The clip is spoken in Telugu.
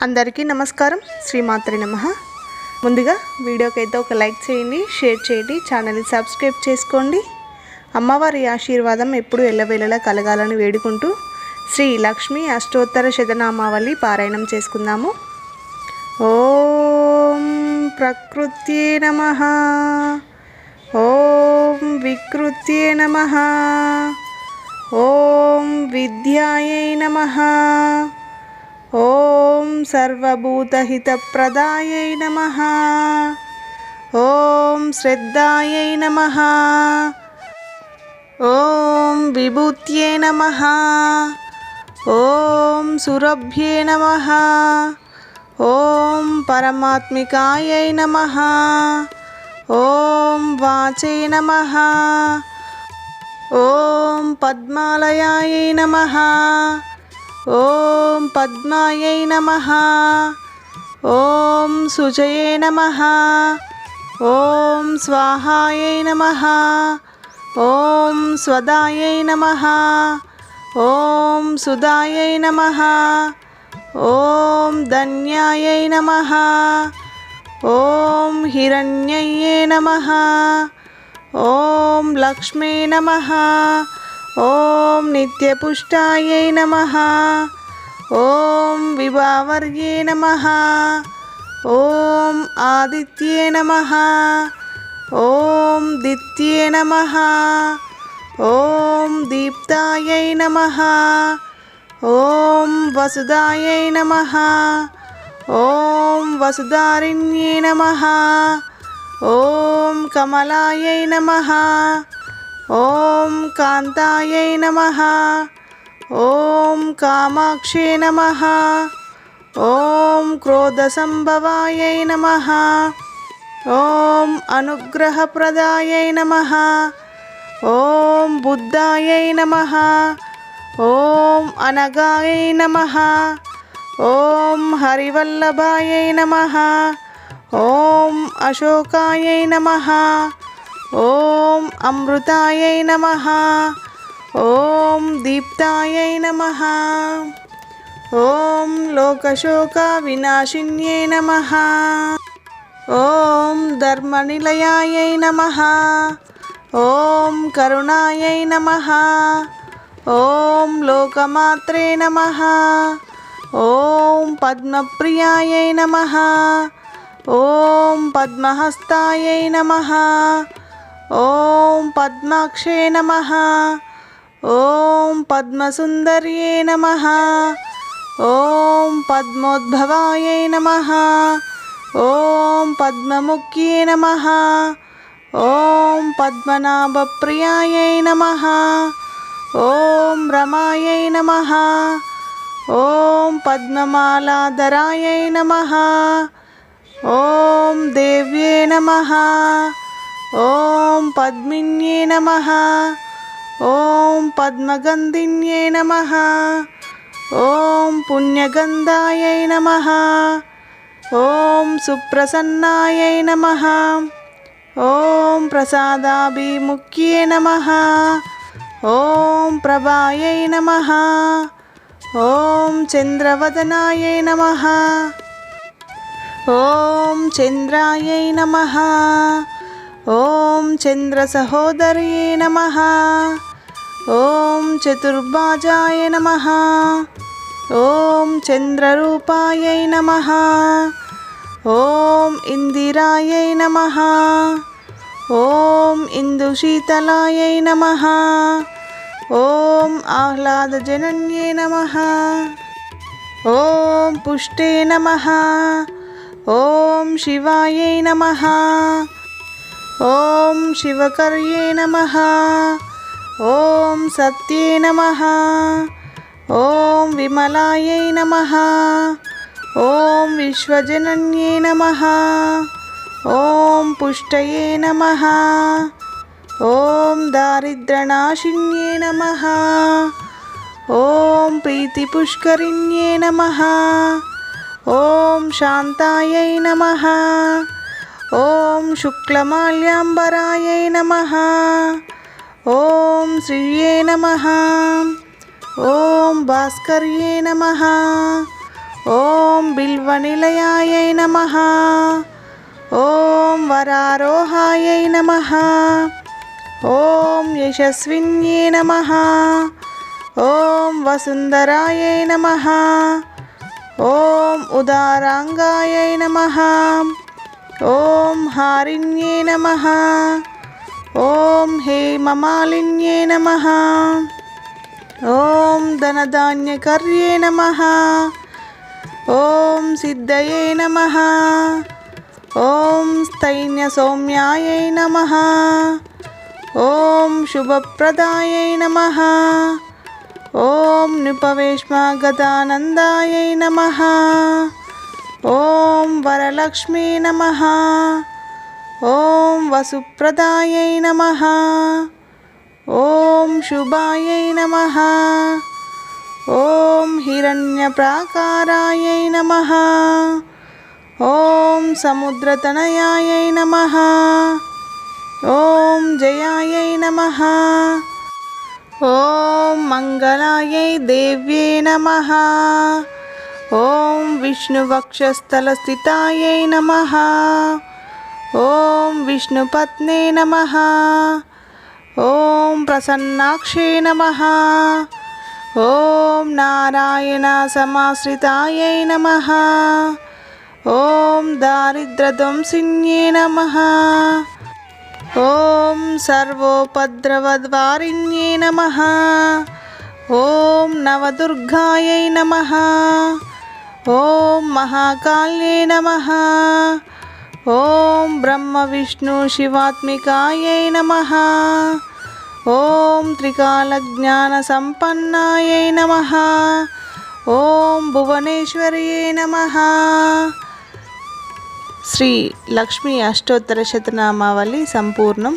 అందరికీ నమస్కారం. శ్రీమాత్రి నమః. ముందుగా వీడియోకి అయితే ఒక లైక్ చేయండి, షేర్ చేయండి, ఛానల్ని సబ్స్క్రైబ్ చేసుకోండి. అమ్మవారి ఆశీర్వాదం ఎప్పుడు ఎల్లవేళలా కలగాలని వేడుకుంటూ శ్రీ లక్ష్మీ అష్టోత్తర శతనామావళి పారాయణం చేసుకుందాము. ఓం ప్రకృత్యే నమః, ఓం వికృత్యే నమః, ఓం విద్యాయై నమః, ఓం సర్వభూతహితప్రదాయై నమః, ఓం శ్రద్ధాయై నమః, ఓం విభూత్యే నమః, ఓం సురభ్యే నమః, ఓం పరమాత్మికాయై నమః, ఓం వాచే నమః, ఓం పద్మాలయాయై నమః, ఓం పద్మాయై నమః, ఓం సుజయే నమః, ఓం స్వాహాయై నమః, ఓం స్వదాయై నమః, ఓం సుదాయై నమః, ఓం ధన్యాయై నమః, ఓం హిరణ్యయే నమః, ఓం లక్ష్మే నమః, ఓం నిత్యపుష్టాయై నమః, ఓం విభావర్యే నమః, ఓం ఆదిత్యే నమః, ఓం దిత్యే నమః, ఓం దీప్తాయై నమః, ఓం వసుదాయై నమః, ఓం వసుధారిణ్యే నమః, ఓం కమలాయై నమః, ఓం కాంతాయై నమః, ఓం కామాక్షే నమః, ఓం క్రోధసంభవాయై నమః, ఓం అనుగ్రహప్రదాయై నమః, ఓం బుద్ధాయై నమః, ఓం అనగాయై నమః, ఓం హరివల్లభాయై నమః, ఓం అశోకాయై నమః, ఓం అమృతాయై నమః, ఓం దీప్తాయై నమః, ఓం లోకశోక వినాశిన్యై నమః, ఓం ధర్మనిలయాయై నమః, ఓం కరుణాయై నమః, ఓం లోకమాత్రే నమః, ఓం పద్మప్రియాయై నమః, ఓం పద్మహస్తాయై నమః, ఓం పద్మాక్షే నమః, ఓం పద్మసుందర్యే నమః, ఓం పద్మోద్భవాయై నమః, ఓం పద్మముఖ్యే నమః, ఓం పద్మనాభప్రియాయై నమః, ఓం రమాయై నమః, ఓం పద్మమాలాధరాయై నమః, ఓం దేవ్యే నమః, ఓం పద్మిన్యే నమః, ఓం పద్మగంధిన్యే నమః, ఓం పుణ్యగంధాయై నమః, ఓం సుప్రసన్నాయై నమః, ఓం ప్రసాదాభిముఖ్యే నమః, ఓం ప్రభాయై నమః, ఓం చంద్రవదనాయై నమః, ఓం చంద్రాయై నమః, ఓం చంద్రసహోదర్యే నమః, ఓం చతుర్భుజాయ నమః, ఓం చంద్రరూపాయై నమః, ఓం ఇందిరాయై నమః, ఓం ఇందుశీతలాయై నమః, ఓం ఆహ్లాదజనన్యే నమః, ఓం పుష్టే నమః, ఓం శివాయై నమః, ఓం శివకర్యే నమః, ఓం సత్యే నమః, ఓం విమలాయై నమః, ఓం విశ్వజనన్యే నమః, ఓం పుష్టయే నమః, ఓం దారిద్ర్యనాశిన్యే నమః, ఓం ప్రీతిపుష్కరిణ్యే నమః, ఓం శాంతాయై నమః, ఓం శుక్లమాల్యాంబరాయై నమః, ఓం శ్రీయే నమః, ఓం భాస్కర్యే నమః, ఓం బిల్వ సర్వనిలయాయై నమః. ఓం వరారోహాయై నమః. ఓం యశస్విన్యై నమః. ఓం వసుంధరాయై నమః. ఓం ఉదారాంగాయై నమః. ఓం హారిణ్యై నమః. ఓం హేమమాలిన్యై నమః. ఓం ధనధాన్యకర్యై నమః. ఓం సిద్ధయై నమః. ఓం స్థైన్యసౌమ్యాయై నమః. ఓం శుభప్రదాయై నమః. ఓం నృపవేష్మగదానందాయై నమః. ఓం వరలక్ష్మీ నమః. ఓం వసుప్రదాయై నమః. ఓం శుభాయై నమః. ఓం హిరణ్యప్రాకారాయై నమః. ఓం సముద్రతనయాయై నమః. ఓం జయాయై నమః. ఓం మంగళాయై దేవ్యై నమః. ఓం విష్ణువక్షస్థలస్థితాయై నమః. ఓం విష్ణుపత్నే నమః. ఓం ప్రసన్నాక్షే నమః. ఓం నారాయణ సమాశ్రితాయై నమః. ఓం దారిద్ర్యధ్వంసిన్యై నమః. ఓం సర్వోపద్రవద్వారిణ్యై నమః. ఓం నవదుర్గాయై నమః. ఓం మహాకాళ్యై నమః. ఓం బ్రహ్మ విష్ణు శివాత్మికాయై నమః. ఓం త్రికాలజ్ఞాన సంపన్నాయై నమః. ఓం భువనేశ్వర్యై నమః. శ్రీ లక్ష్మీ అష్టోత్తర శతనామావళి సంపూర్ణం.